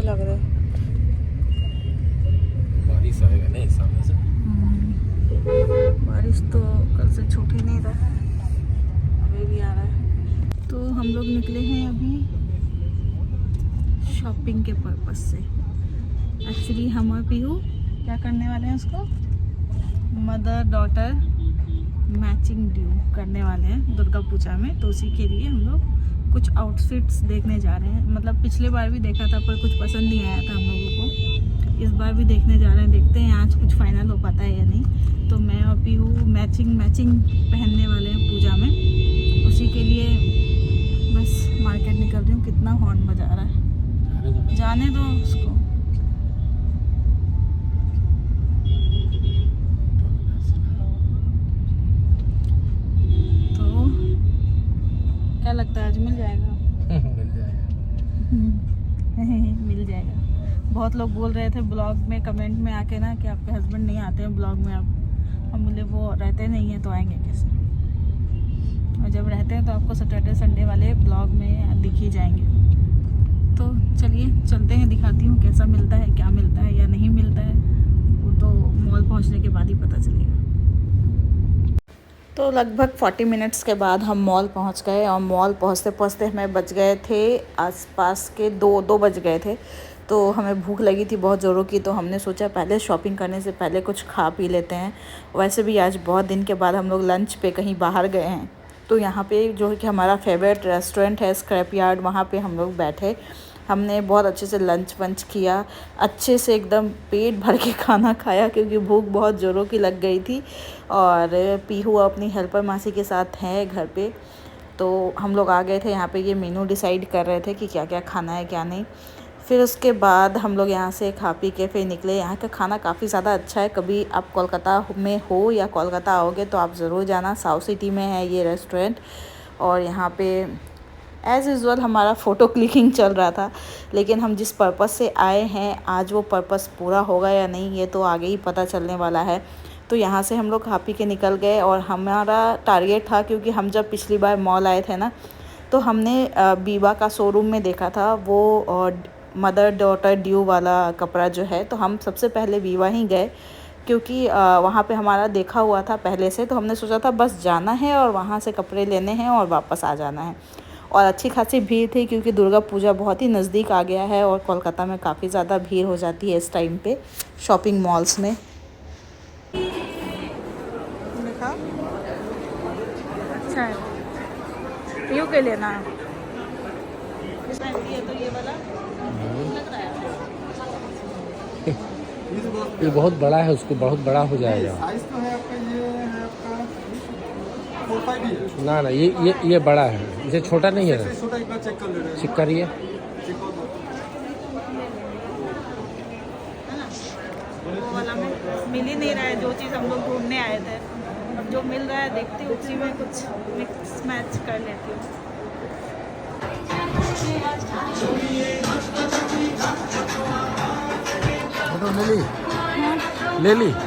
लग रहा है। बारिश आएगा नहीं सामने से। बारिश तो कल से छूट ही नहीं रहा है, अभी भी आ रहा है। तो हम लोग निकले हैं अभी शॉपिंग के पर्पस से। एक्चुअली हम और पीहू क्या करने वाले हैं, उसको मदर डॉटर मैचिंग ड्यू करने वाले हैं दुर्गा पूजा में। तो उसी के लिए हम लोग कुछ आउटफिट्स देखने जा रहे हैं। मतलब पिछले बार भी देखा था पर कुछ पसंद नहीं आया था हम लोगों को। इस बार भी देखने जा रहे हैं, देखते हैं आज कुछ फाइनल हो पाता है या नहीं। तो मैं और पीहू मैचिंग पहनने वाले हैं पूजा में। उसी के लिए बस मार्केट निकल रही हूँ। कितना हॉर्न बजा रहा है, जाने दो उसको। तो क्या लगता है आज मिल जाएगा? मिल जाएगा। मिल जाएगा। बहुत लोग बोल रहे थे ब्लॉग में कमेंट में आके ना कि आपके हस्बैंड नहीं आते हैं ब्लॉग में। अब हम बोले वो रहते नहीं हैं तो आएंगे कैसे, और जब रहते हैं तो आपको सैटरडे संडे वाले ब्लॉग में दिख ही जाएंगे। तो चलिए चलते हैं, दिखाती हूँ कैसा मिलता है, क्या मिलता है या नहीं मिलता है, वो तो मॉल पहुँचने के बाद ही पता चलेगा। तो लगभग 40 मिनट्स के बाद हम मॉल पहुंच गए, और मॉल पहुंचते पहुंचते हमें बज गए थे आसपास के 2 बज गए थे। तो हमें भूख लगी थी बहुत ज़ोरों की, तो हमने सोचा पहले शॉपिंग करने से पहले कुछ खा पी लेते हैं। वैसे भी आज बहुत दिन के बाद हम लोग लंच पे कहीं बाहर गए हैं। तो यहाँ पे जो है कि हमारा फेवरेट रेस्टोरेंट है स्क्रैप यार्ड, वहाँ पे हम लोग बैठे। हमने बहुत अच्छे से लंच वंच किया, अच्छे से एकदम पेट भर के खाना खाया क्योंकि भूख बहुत ज़ोरों की लग गई थी। और पीहू अपनी हेल्पर मासी के साथ है घर पे। तो हम लोग आ गए थे यहाँ पे, ये मेनू डिसाइड कर रहे थे कि क्या क्या खाना है क्या नहीं। फिर उसके बाद हम लोग यहाँ से खा पी के फिर निकले। यहाँ का खाना काफ़ी ज़्यादा अच्छा है। कभी आप कोलकाता में हो या कोलकाता आओगे तो आप ज़रूर जाना। साउथ सिटी में है ये रेस्टोरेंट। और यहाँ पे एज़ यूज़ुअल हमारा फ़ोटो क्लिकिंग चल रहा था, लेकिन हम जिस पर्पस से आए हैं आज वो पर्पस पूरा होगा या नहीं ये तो आगे ही पता चलने वाला है। तो यहाँ से हम लोग खा पी के निकल गए। और हमारा टारगेट था, क्योंकि हम जब पिछली बार मॉल आए थे ना, तो हमने बीबा का शोरूम में देखा था वो मदर डॉटर ड्यू वाला कपड़ा जो है। तो हम सबसे पहले बीबा ही गए क्योंकि वहाँ पे हमारा देखा हुआ था पहले से। तो हमने सोचा था बस जाना है और वहाँ से कपड़े लेने हैं और वापस आ जाना है। और अच्छी खासी भीड़ थी क्योंकि दुर्गा पूजा बहुत ही नज़दीक आ गया है और कोलकाता में काफ़ी ज़्यादा भीड़ हो जाती है इस टाइम पे शॉपिंग मॉल्स में। देखा अच्छा है, पीयू के लेना है। तो ये वाला लग रहा है। ये बहुत बड़ा है, उसको बहुत बड़ा हो जाएगा। साइज तो है आपका, ये है आपका 4-5 ही है। ना ना ये बड़ा है, इसे छोटा नहीं है। इससे छोटा एक बार चेक कर ले रहे हैं। चेक करिए। चेक कर लो। है ना, वो वाला में मिल ही नहीं रहा है जो चीज़ हम लोग ढूंढने आए थे। अब जो मिल रहा है देखती हूँ उसी में कुछ मिक्स मैच कर लेती हूँ। ले ली उसको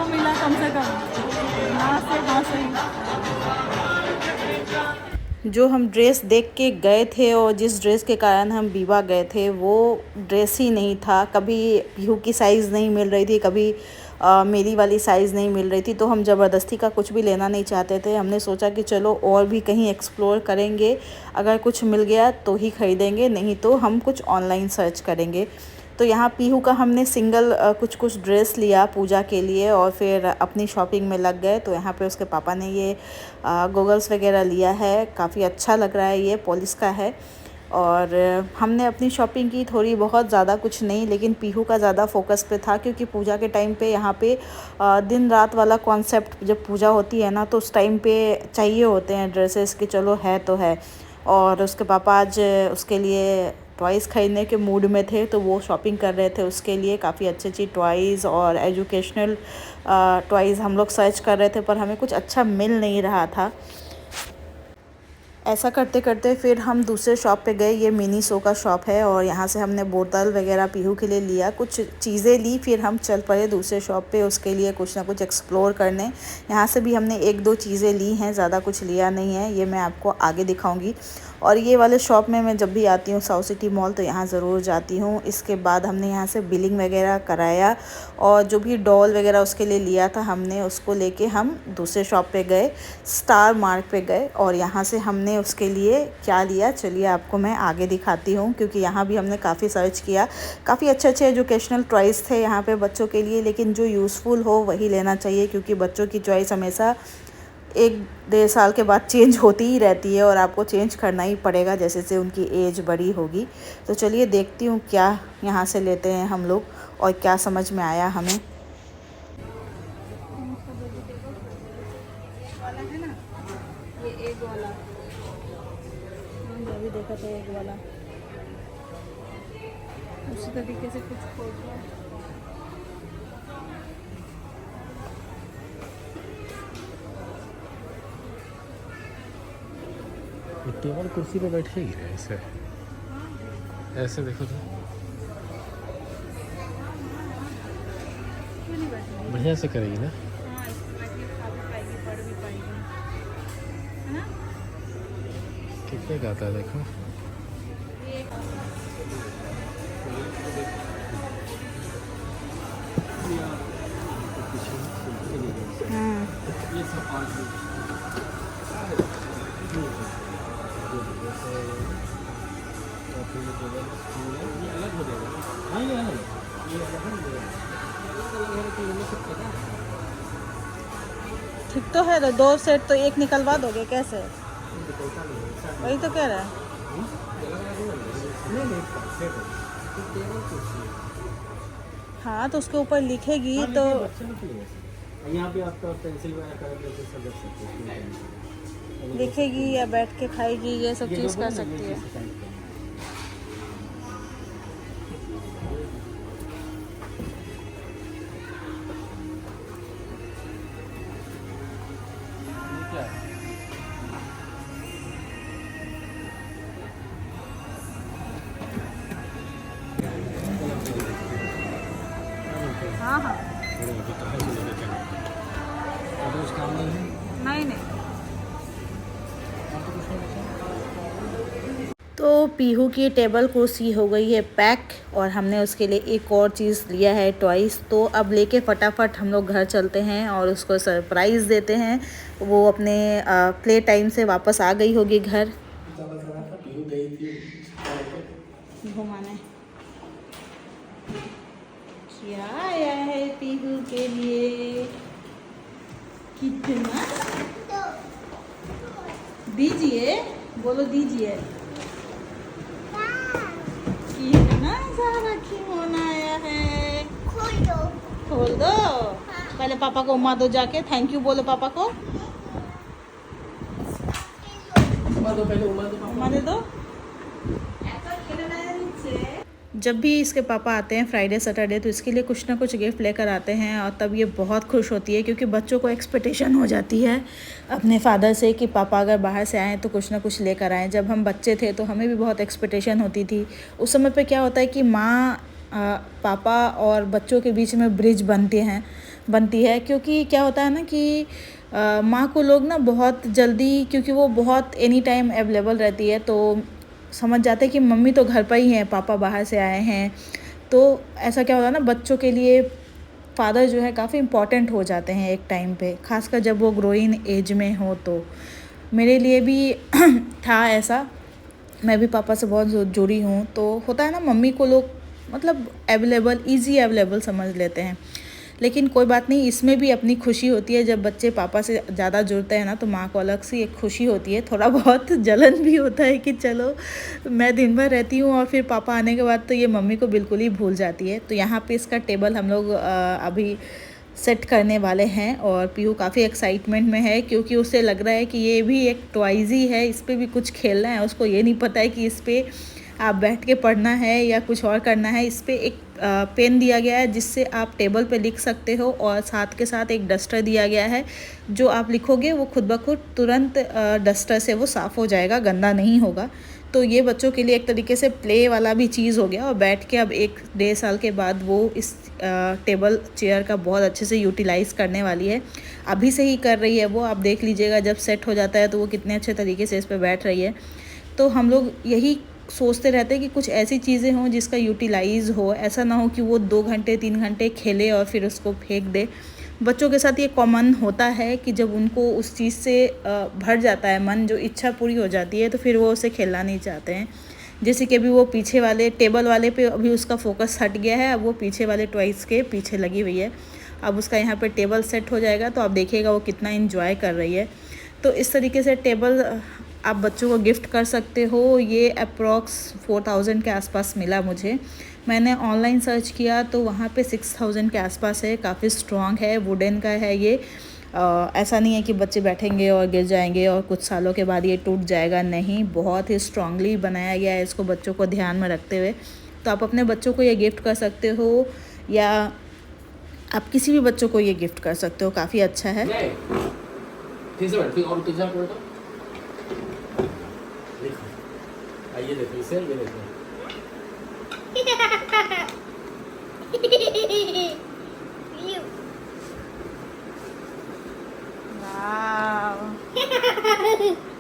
मिला कम से कम यहाँ से वहाँ से। जो हम ड्रेस देख के गए थे और जिस ड्रेस के कारण हम बीबा गए थे वो ड्रेस ही नहीं था। कभी पीहू की साइज़ नहीं मिल रही थी, कभी मेरी वाली साइज़ नहीं मिल रही थी। तो हम ज़बरदस्ती का कुछ भी लेना नहीं चाहते थे। हमने सोचा कि चलो और भी कहीं एक्सप्लोर करेंगे, अगर कुछ मिल गया तो ही ख़रीदेंगे, नहीं तो हम कुछ ऑनलाइन सर्च करेंगे। तो यहाँ पीहू का हमने सिंगल कुछ ड्रेस लिया पूजा के लिए और फिर अपनी शॉपिंग में लग गए। तो यहाँ पे उसके पापा ने ये गॉगल्स वगैरह लिया है, काफ़ी अच्छा लग रहा है, ये पॉलिश का है। और हमने अपनी शॉपिंग की थोड़ी बहुत, ज़्यादा कुछ नहीं, लेकिन पीहू का ज़्यादा फोकस पे था क्योंकि पूजा के टाइम पे यहाँ पे दिन रात वाला कॉन्सेप्ट, जब पूजा होती है ना तो उस टाइम पे चाहिए होते हैं ड्रेसेस कि चलो है तो है। और उसके पापा आज उसके लिए टॉयज़ ख़रीदने के मूड में थे तो वो शॉपिंग कर रहे थे उसके लिए। काफ़ी अच्छी अच्छी टॉयज़ और एजुकेशनल टॉयज़ हम लोग सर्च कर रहे थे पर हमें कुछ अच्छा मिल नहीं रहा था। ऐसा करते करते फिर हम दूसरे शॉप पे गए। ये मिनीसो का शॉप है और यहाँ से हमने बोतल वगैरह पीहू के लिए लिया, कुछ चीज़ें ली। फिर हम चल पड़े दूसरे शॉप पे उसके लिए कुछ ना कुछ एक्सप्लोर करने। यहाँ से भी हमने एक दो चीज़ें ली हैं, ज़्यादा कुछ लिया नहीं है, ये मैं आपको आगे दिखाऊंगी। और ये वाले शॉप में मैं जब भी आती हूँ साउथ सिटी मॉल तो यहाँ ज़रूर जाती हूँ। इसके बाद हमने यहाँ से बिलिंग वगैरह कराया और जो भी डॉल वगैरह उसके लिए लिया था हमने, उसको लेके हम दूसरे शॉप पे गए, स्टार मार्क पे गए। और यहाँ से हमने उसके लिए क्या लिया चलिए आपको मैं आगे दिखाती हूँ, क्योंकि यहाँ भी हमने काफ़ी सर्च किया। काफ़ी अच्छे अच्छे एजुकेशनल टॉयज़ थे यहाँ पे बच्चों के लिए, लेकिन जो यूज़फुल हो वही लेना चाहिए, क्योंकि बच्चों की चॉइस हमेशा 1-1.5 साल के बाद चेंज होती ही रहती है और आपको चेंज करना ही पड़ेगा जैसे से उनकी एज बड़ी होगी। तो चलिए देखती हूँ क्या यहाँ से लेते हैं हम लोग और क्या समझ में आया हमें। वाला है ना, ये एग वाला अभी देखा था, एग वाला उसी तरीके से कुछ खोल लो। टेबल कुर्सी पे बैठेगी ना ऐसे, ऐसे देखो तो बढ़िया से करेगी ना। कितने का आता है देखो। ठीक तो है, तो 2 सेट तो एक निकलवा दोगे कैसे? वही तो कह रहा है। हाँ तो उसके ऊपर लिखेगी तो यहाँ पे आपका पेंसिल वगैरह कलर पेंसिल सब रख सकते हैं। लिखेगी या बैठ के खाएगी, ये सब चीज़ कर सकती है। हाँ हाँ नहीं नहीं। तो पीहू की टेबल कुर्सी हो गई है पैक और हमने उसके लिए एक और चीज़ लिया है टॉयज़। तो अब लेके फटाफट हम लोग घर चलते हैं और उसको सरप्राइज़ देते हैं। वो अपने प्ले टाइम से वापस आ गई होगी घर घुमाने। क्या आया है पीहू के लिए? कितना दीजिए, बोलो दीजिए। कितना सारा खिलौना आया है, खोल दो। खोल दो पहले पापा को उम्मा दो, जाके थैंक यू बोलो पापा को। उम्मा दे दो। जब भी इसके पापा आते हैं फ्राइडे सैटरडे तो इसके लिए कुछ ना कुछ गिफ्ट लेकर आते हैं और तब ये बहुत खुश होती है, क्योंकि बच्चों को एक्सपेक्टेशन हो जाती है अपने फादर से कि पापा अगर बाहर से आएँ तो कुछ ना कुछ लेकर आएँ। जब हम बच्चे थे तो हमें भी बहुत एक्सपेक्टेशन होती थी। उस समय पे क्या होता है कि माँ पापा और बच्चों के बीच में ब्रिज बनती है, क्योंकि क्या होता है ना कि माँ को लोग ना बहुत जल्दी, क्योंकि वो बहुत एनी टाइम अवेलेबल रहती है, तो समझ जाते हैं कि मम्मी तो घर पर ही हैं, पापा बाहर से आए हैं। तो ऐसा क्या होता है ना, बच्चों के लिए फादर जो है काफ़ी इम्पॉर्टेंट हो जाते हैं एक टाइम पे, खासकर जब वो ग्रोइंग एज में हो। तो मेरे लिए भी था ऐसा, मैं भी पापा से बहुत जुड़ी हूँ। तो होता है ना, मम्मी को लोग मतलब ईज़ी अवेलेबल समझ लेते हैं। लेकिन कोई बात नहीं, इसमें भी अपनी खुशी होती है। जब बच्चे पापा से ज़्यादा जुड़ते हैं ना तो माँ को अलग सी एक खुशी होती है, थोड़ा बहुत जलन भी होता है कि चलो मैं दिन भर रहती हूँ और फिर पापा आने के बाद तो ये मम्मी को बिल्कुल ही भूल जाती है। तो यहाँ पे इसका टेबल हम लोग अभी सेट करने वाले हैं और पीहू काफ़ी एक्साइटमेंट में है, क्योंकि उसे लग रहा है कि ये भी एक टॉयज़ ही है, इस पर भी कुछ खेलना है। उसको ये नहीं पता है कि इस पर आप बैठ के पढ़ना है या कुछ और करना है, इस पे एक पेन दिया गया है जिससे आप टेबल पे लिख सकते हो, और साथ के साथ एक डस्टर दिया गया है। जो आप लिखोगे वो खुद ब खुद तुरंत डस्टर से वो साफ़ हो जाएगा, गंदा नहीं होगा। तो ये बच्चों के लिए एक तरीके से प्ले वाला भी चीज़ हो गया, और बैठ के अब 1-1.5 साल के बाद वो इस टेबल चेयर का बहुत अच्छे से यूटिलाइज़ करने वाली है। अभी से ही कर रही है वो, आप देख लीजिएगा जब सेट हो जाता है तो वो कितने अच्छे तरीके से इस पर बैठ रही है। तो हम लोग यही सोचते रहते हैं कि कुछ ऐसी चीज़ें हों जिसका यूटिलाइज़ हो, ऐसा ना हो कि वो 2 घंटे 3 घंटे खेले और फिर उसको फेंक दे। बच्चों के साथ ये कॉमन होता है कि जब उनको उस चीज़ से भर जाता है मन, जो इच्छा पूरी हो जाती है, तो फिर वो उसे खेलना नहीं चाहते हैं। जैसे कि अभी वो पीछे वाले टेबल वाले पे अभी उसका फोकस हट गया है, अब वो पीछे वाले टॉयज़ के पीछे लगी हुई है। अब उसका यहाँ पे टेबल सेट हो जाएगा तो आप देखिएगा वो कितना इन्जॉय कर रही है। तो इस तरीके से टेबल आप बच्चों को गिफ्ट कर सकते हो। ये अप्रॉक्स 4000 के आसपास मिला मुझे। मैंने ऑनलाइन सर्च किया तो वहाँ पे 6000 के आसपास है। काफ़ी स्ट्रॉन्ग है, वुडन का है ये। ऐसा नहीं है कि बच्चे बैठेंगे और गिर जाएंगे और कुछ सालों के बाद ये टूट जाएगा, नहीं, बहुत ही स्ट्रांगली बनाया गया है इसको बच्चों को ध्यान में रखते हुए। तो आप अपने बच्चों को ये गिफ्ट कर सकते हो, या आप किसी भी बच्चों को ये गिफ्ट कर सकते हो, काफ़ी अच्छा है। आइए देखो इसे, ये देखो।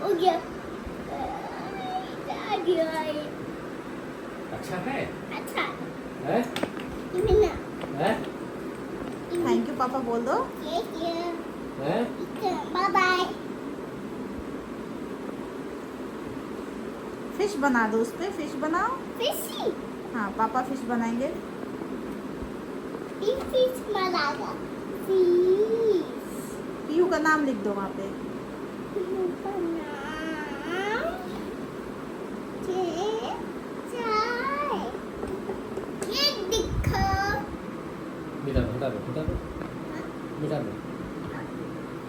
हो गया। अच्छा है? अच्छा है? है? थैंक यू पापा बोल दो। है? Bye bye. फिश बना दो, उस पर फिश बनाओ। फिशी हाँ, पापा फिश बनाएंगे। फिश बनाएगा। फिश पीहू का नाम लिख दो वहाँ पे। ये दिखो। मिटा दो, हटा दो, हटा दो, मिटा दो,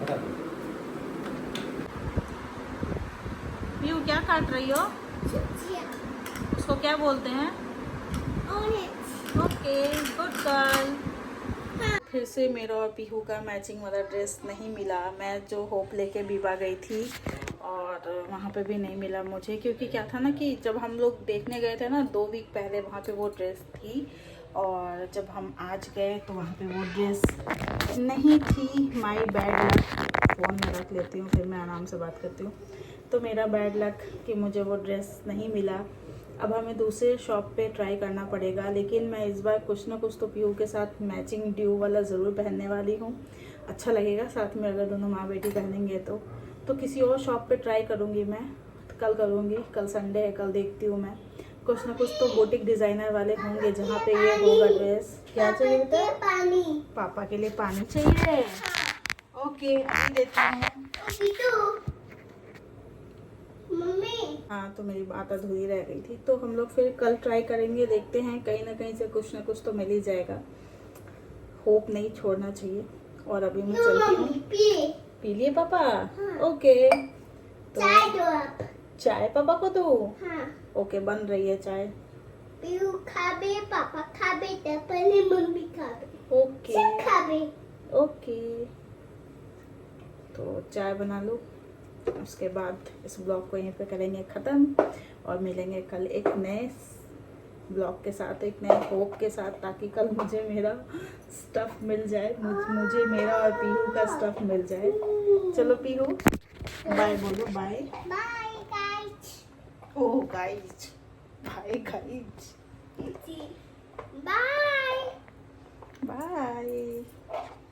हटा दो। पीहू क्या काट रही हो? उसको क्या बोलते हैं? ऑरेंज। Okay, good girl. फिर से मेरा और पीहू का मैचिंग वाला ड्रेस नहीं मिला। मैं जो होप लेके बीबा गई थी और वहाँ पे भी नहीं मिला मुझे, क्योंकि क्या था ना कि जब हम लोग देखने गए थे ना 2 वीक पहले, वहाँ पे वो ड्रेस थी, और जब हम आज गए तो वहाँ पे वो ड्रेस नहीं थी। My bad luck. फ़ोन में रख लेती हूँ, फिर मैं आराम से बात करती हूँ। तो मेरा बैड लक कि मुझे वो ड्रेस नहीं मिला। अब हमें दूसरे शॉप पे ट्राई करना पड़ेगा, लेकिन मैं इस बार कुछ ना कुछ तो पीहू के साथ मैचिंग ड्यू वाला ज़रूर पहनने वाली हूँ। अच्छा लगेगा साथ में अगर दोनों माँ बेटी पहनेंगे तो किसी और शॉप पे ट्राई करूँगी मैं। कल करूँगी, कल संडे है, कल देखती हूँ मैं। कुछ ना कुछ तो बुटीक डिज़ाइनर वाले होंगे जहाँ पे ये होगा ड्रेस। क्या चाहिए बेटा? पानी। पापा के लिए पानी चाहिए। ओके, अभी देती हूँ। मम्मी। हाँ, तो मेरी बात अधूरी रह गई थी। तो हम लोग फिर कल ट्राई करेंगे, देखते हैं, कहीं ना कहीं से कुछ ना कुछ तो मिल ही जाएगा। होप नहीं छोड़ना चाहिए। और अभी मैं चलती हूँ। पी लिए पापा? हाँ। ओके, तो चाय दो आप। चाय पापा को दो। हाँ। ओके, बन रही है चाय। पीहू खाबे, पापा खाबे, तो पहले मम्मी खाबे। ओके सब खाबे। ओके, तो चाय बना लो। उसके बाद इस ब्लॉग को यहीं पे करेंगे ख़त्म, और मिलेंगे कल एक नए ब्लॉग के साथ, एक नए होप के साथ, ताकि कल मुझे मेरा स्टफ़ मिल जाए, मुझे मेरा और पीहू का स्टफ़ मिल जाए। चलो पीहू, बाय बोलो। Bye bye guys. Oh guys, bye guys, bye. Bye.